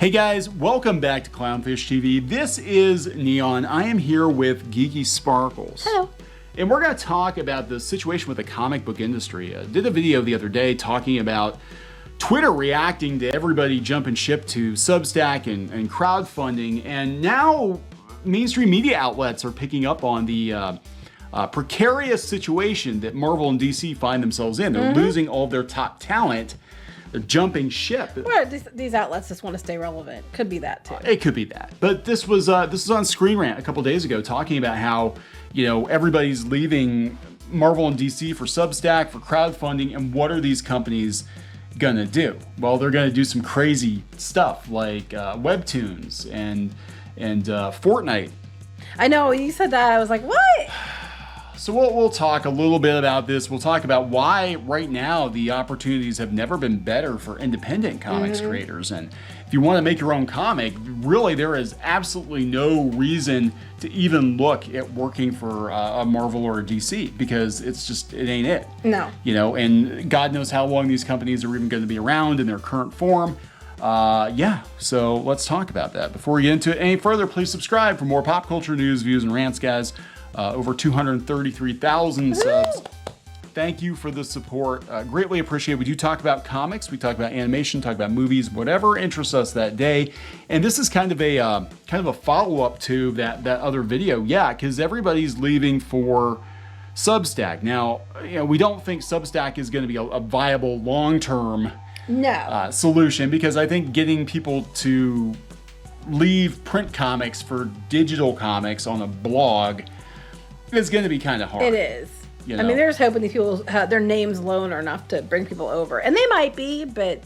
Hey guys, welcome back to Clownfish TV. This is Neon. I am here with Geeky Sparkles. Hello. And we're going to talk about the situation with the comic book industry. I did a video the other day talking about Twitter reacting to everybody jumping ship to Substack and crowdfunding, and now mainstream media outlets are picking up on the precarious situation that Marvel and DC find themselves in. They're losing all of their top talent. They're jumping ship. Well, these outlets just want to stay relevant. Could be that too. It could be that. But this was on Screen Rant a couple days ago, talking about how, you know, everybody's leaving Marvel and DC for Substack, for crowdfunding, and what are these companies gonna do? Well, they're gonna do some crazy stuff like Webtoons and Fortnite. I know, when you said that, I was like, what? So we'll talk a little bit about this. We'll talk about why right now the opportunities have never been better for independent comics creators. And if you want to make your own comic, really there is absolutely no reason to even look at working for a Marvel or a DC, because it ain't it. No. You know, and God knows how long these companies are even going to be around in their current form. So let's talk about that. Before we get into it any further, please subscribe for more pop culture news, views, and rants, guys. Over 233,000 subs. Thank you for the support. Greatly appreciate it. We do talk about comics, we talk about animation, talk about movies, whatever interests us that day. And this is kind of a follow-up to that other video. Yeah, because everybody's leaving for Substack. Now, you know, we don't think Substack is going to be a viable long-term solution, because I think getting people to leave print comics for digital comics on a blog is going to be kind of hard. It is. You know? I mean, they're just hoping these people, their names alone are enough to bring people over. And they might be, but...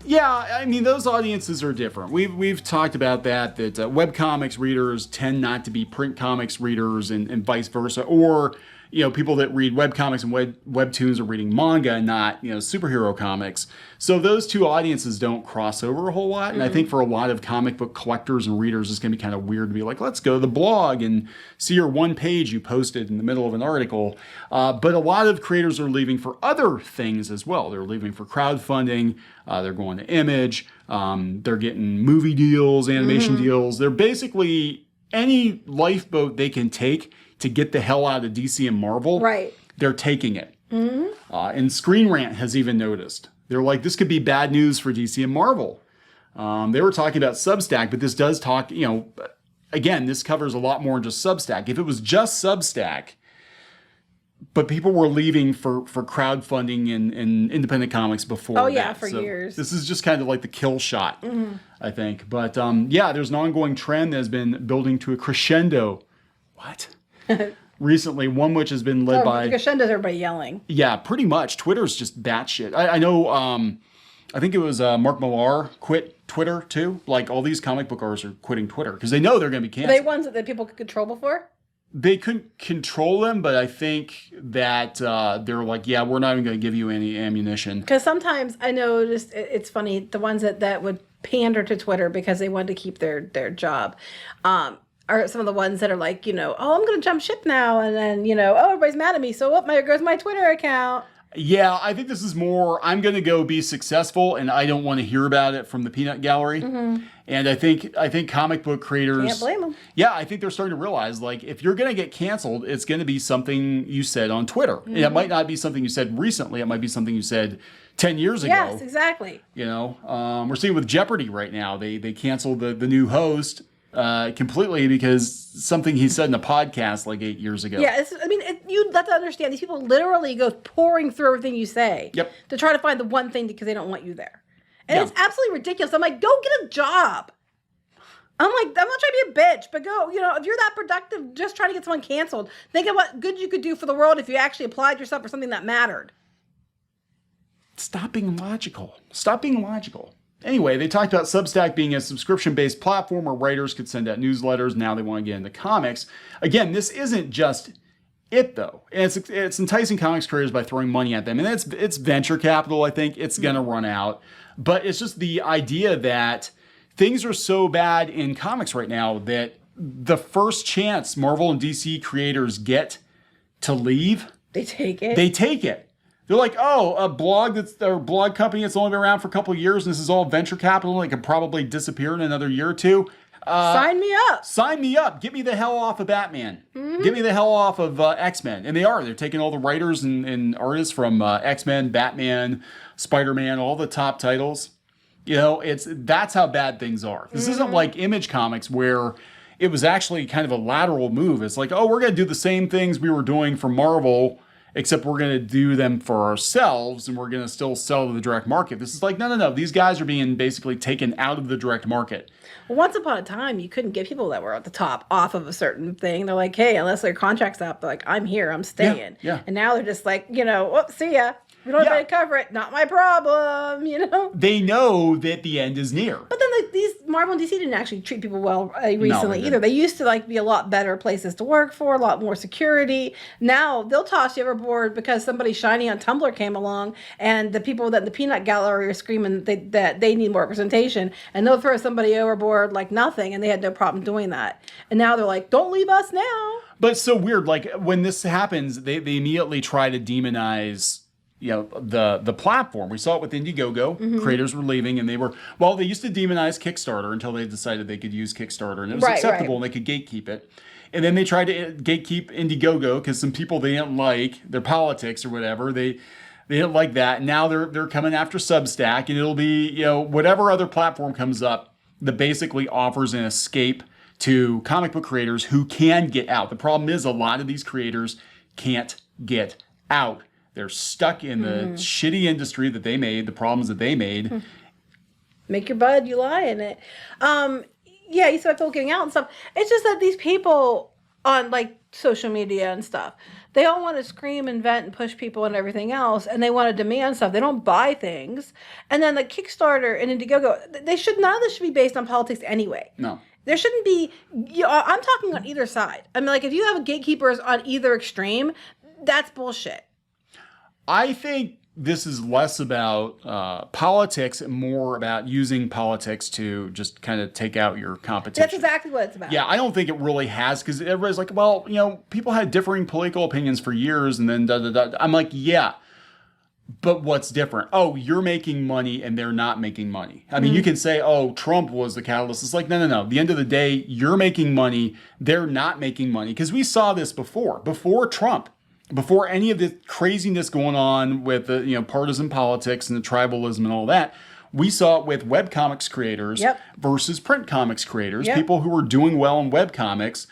Yeah, I mean, those audiences are different. We've talked about that webcomics readers tend not to be print comics readers and vice versa. Or, you know, people that read webcomics and webtoons are reading manga and not, you know, superhero comics. So those two audiences don't cross over a whole lot. And I think for a lot of comic book collectors and readers, it's going to be kind of weird to be like, let's go to the blog and see your one page you posted in the middle of an article. But a lot of creators are leaving for other things as well. They're leaving for crowdfunding. They're going to Image. They're getting movie deals, animation deals. They're basically any lifeboat they can take to get the hell out of DC and Marvel. Right. They're taking it. And Screen Rant has even noticed. They're like, this could be bad news for DC and Marvel. They were talking about Substack, but this does talk, you know, again, this covers a lot more than just Substack. If it was just Substack, but people were leaving for crowdfunding and independent comics before. Oh yeah, for years. This is just kind of like the kill shot, I think. But yeah, there's an ongoing trend that has been building to a crescendo. What? Recently, one which has been led by... Crescendo's everybody yelling. Yeah, pretty much. Twitter's just batshit. I know, I think it was Mark Millar quit Twitter too. Like, all these comic book artists are quitting Twitter because they know they're going to be canceled. Are they ones that people could control before? They couldn't control them, but I think that they're like, yeah, we're not even going to give you any ammunition. Because sometimes I noticed, it's funny, the ones that would pander to Twitter because they wanted to keep their job are some of the ones that are like, you know, oh, I'm going to jump ship now. And then, you know, oh, everybody's mad at me. So what? There goes my Twitter account. Yeah, I think this is more, I'm going to go be successful and I don't want to hear about it from the peanut gallery. And I think comic book creators... Can't blame them. Yeah, I think they're starting to realize, like, if you're going to get canceled, it's going to be something you said on Twitter. And it might not be something you said recently. It might be something you said 10 years ago. Yes, exactly. You know, we're seeing with Jeopardy right now. They canceled the new host completely because something he said in a podcast like 8 years ago. Yeah, you have to understand, these people literally go pouring through everything you say to try to find the one thing because they don't want you there. And it's absolutely ridiculous. I'm like, go get a job. I'm like, I'm not trying to be a bitch, but go, you know, if you're that productive just trying to get someone canceled, think of what good you could do for the world if you actually applied yourself for something that mattered. Stop being logical. Stop being logical. Anyway, they talked about Substack being a subscription-based platform where writers could send out newsletters. Now they want to get into comics. Again, this isn't just it, though. And it's enticing comics creators by throwing money at them. And it's venture capital, I think. It's going to run out. But it's just the idea that things are so bad in comics right now that the first chance Marvel and DC creators get to leave, they take it. They take it. They're like, oh, a blog or blog company that's only been around for a couple of years, and this is all venture capital, and it could probably disappear in another year or two. Sign me up. Sign me up. Get me the hell off of Batman. Get me the hell off of X-Men. And they are. They're taking all the writers and artists from X-Men, Batman, Spider-Man, all the top titles. You know, that's how bad things are. This isn't like Image Comics where it was actually kind of a lateral move. It's like, oh, we're going to do the same things we were doing for Marvel, except we're going to do them for ourselves, and we're going to still sell to the direct market. This is like, no. These guys are being basically taken out of the direct market. Well, once upon a time, you couldn't get people that were at the top off of a certain thing. They're like, hey, unless their contract's up, they're like, I'm here, I'm staying. Yeah. And now they're just like, see ya. We don't have to cover it. Not my problem, They know that the end is near. But then these Marvel and DC didn't actually treat people well recently either. They used to be a lot better places to work for, a lot more security. Now they'll toss you overboard because somebody shiny on Tumblr came along, and the people that in the peanut gallery are screaming that they need more representation, and they'll throw somebody overboard like nothing, and they had no problem doing that. And now they're like, don't leave us now. But it's so weird. Like when this happens, they immediately try to demonize the platform. We saw it with Indiegogo. Creators were leaving, and they used to demonize Kickstarter until they decided they could use Kickstarter, and it was acceptable, and they could gatekeep it. And then they tried to gatekeep Indiegogo because some people they didn't like their politics or whatever. They didn't like that. Now they're coming after Substack, and it'll be whatever other platform comes up that basically offers an escape to comic book creators who can get out. The problem is a lot of these creators can't get out. They're stuck in the shitty industry that they made, the problems that they made. Make your bud, you lie in it. You said people getting out and stuff. It's just that these people on like social media and stuff, they all want to scream and vent and push people and everything else, and they want to demand stuff. They don't buy things. And then the Kickstarter and Indiegogo, none of this should be based on politics anyway. No. There shouldn't be, I'm talking on either side. I mean, like if you have gatekeepers on either extreme, that's bullshit. I think this is less about politics and more about using politics to just kind of take out your competition. That's exactly what it's about. Yeah, I don't think it really has, because everybody's like, well, people had differing political opinions for years, and then da-da-da. I'm like, yeah, but what's different? Oh, you're making money and they're not making money. I mean, you can say, oh, Trump was the catalyst. It's like, no. At the end of the day, you're making money. They're not making money, because we saw this before Trump. Before any of the craziness going on with the partisan politics and the tribalism and all that, we saw it with webcomics creators versus print comics creators. People who were doing well in webcomics,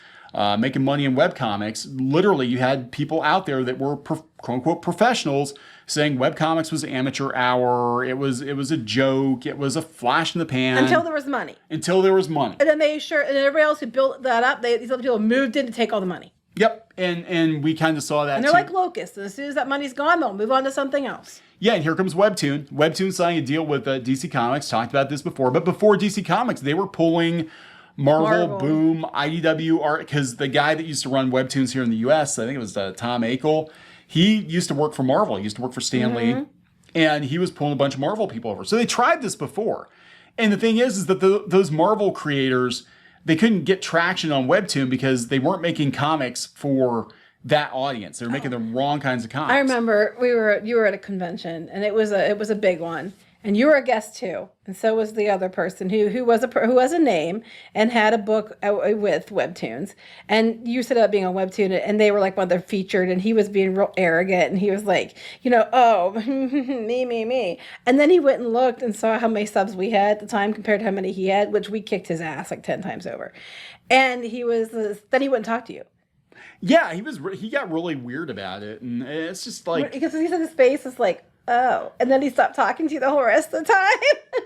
making money in webcomics. Literally, you had people out there that were quote unquote professionals saying webcomics was amateur hour. It was a joke. It was a flash in the pan. Until there was money. And then and everybody else who built that up, these other people moved in to take all the money. Yep, and we kind of saw that. And they're like locusts. And as soon as that money's gone, they'll move on to something else. Yeah, and here comes Webtoon. Webtoon signing a deal with DC Comics. Talked about this before, but before DC Comics, they were pulling Marvel. Boom, IDW art, because the guy that used to run Webtoons here in the U.S., I think it was Tom Akel. He used to work for Marvel. He used to work for Stan Lee, and he was pulling a bunch of Marvel people over. So they tried this before, and the thing is that those Marvel creators, they couldn't get traction on Webtoon because they weren't making comics for that audience. They were making the wrong kinds of comics. I remember you were at a convention, and it was a big one, and you were a guest too, and so was the other person who was a name and had a book with Webtoons, and you set up being on Webtoon, and they were like one of their featured, and he was being real arrogant, and he was like, oh, me, and then he went and looked and saw how many subs we had at the time compared to how many he had, which we kicked his ass like 10 times over, and then he wouldn't talk to you. Yeah, he got really weird about it, and it's just like, because he said his face is like, oh, and then he stopped talking to you the whole rest of the time.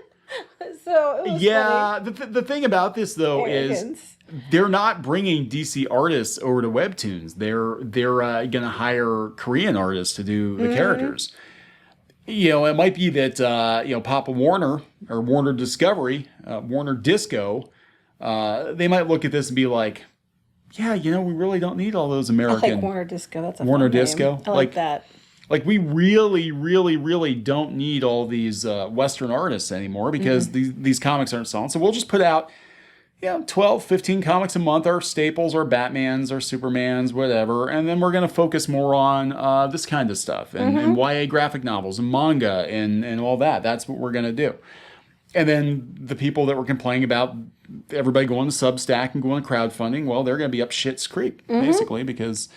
So it was funny. The thing about this though is they're not bringing DC artists over to Webtoons. They're going to hire Korean artists to do the characters. It might be that Papa Warner or Warner Discovery, Warner Disco, they might look at this and be like, yeah, we really don't need all those American. I like Warner Disco. That's a Warner fun name. Disco. I like that. Like, we really, really, really don't need all these Western artists anymore because these comics aren't selling. So we'll just put out 12, 15 comics a month, our staples, our Batmans, our Supermans, whatever. And then we're going to focus more on this kind of stuff and YA graphic novels and manga and all that. That's what we're going to do. And then the people that were complaining about everybody going to Substack and going to crowdfunding, well, they're going to be up shit's creek, basically, because,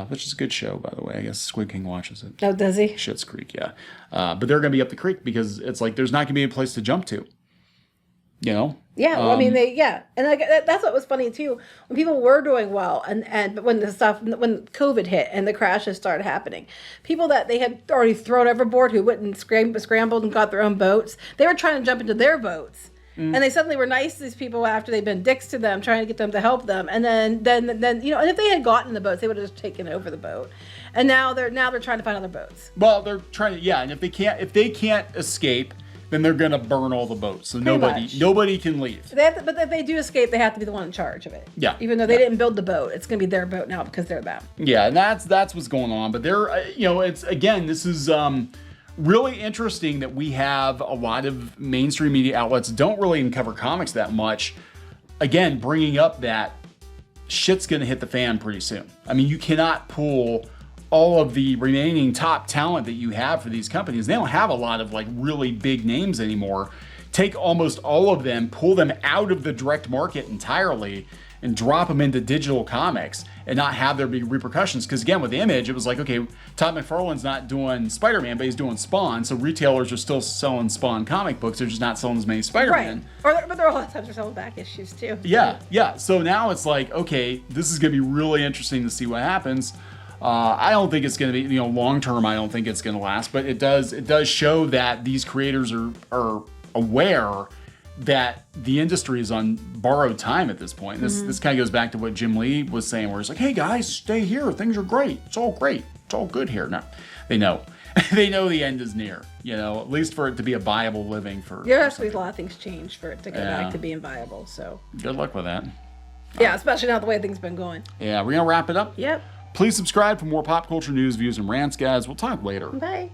which is a good show, by the way. I guess Squid King watches it. Oh, does he? Shit's Creek, yeah. But they're going to be up the creek because it's like there's not going to be a place to jump to. You know? Yeah, well, I mean, and like, that's what was funny too. When people were doing well, and when COVID hit and the crashes started happening, people that they had already thrown overboard who went and scrambled and got their own boats, they were trying to jump into their boats, and they suddenly were nice to these people after they'd been dicks to them, trying to get them to help them, and then and if they had gotten in the boats, they would have just taken over the boat, and now they're trying to find other boats. Well, they're trying to, and if they can't escape, then they're going to burn all the boats. So nobody can leave. But if they do escape, they have to be the one in charge of it. Yeah. Even though they didn't build the boat, it's going to be their boat now because they're them. Yeah, and that's what's going on. But this is really interesting that we have a lot of mainstream media outlets don't really even cover comics that much. Again, bringing up that shit's going to hit the fan pretty soon. I mean, you cannot pull all of the remaining top talent that you have for these companies. They don't have a lot of like really big names anymore. Take almost all of them, pull them out of the direct market entirely, and drop them into digital comics and not have there be repercussions. Because again, with Image, it was like, okay, Todd McFarlane's not doing Spider-Man, but he's doing Spawn. So retailers are still selling Spawn comic books. They're just not selling as many Spider-Man. Right. But there are a lot of times they're selling back issues too. Yeah. So now it's like, okay, this is going to be really interesting to see what happens. I don't think it's going to be, long term. I don't think it's going to last, but it does show that these creators are aware that the industry is on borrowed time at this point. This kind of goes back to what Jim Lee was saying, where he's like, "Hey guys, stay here. Things are great. It's all great. It's all good here." Now they know, they know the end is near. At least for it to be a viable living for. There has to be a lot of things change for it to go back to being viable. So good luck with that. Yeah, especially now the way things have been going. Yeah, we're gonna wrap it up. Yep. Please subscribe for more pop culture news, views, and rants, guys. We'll talk later. Bye.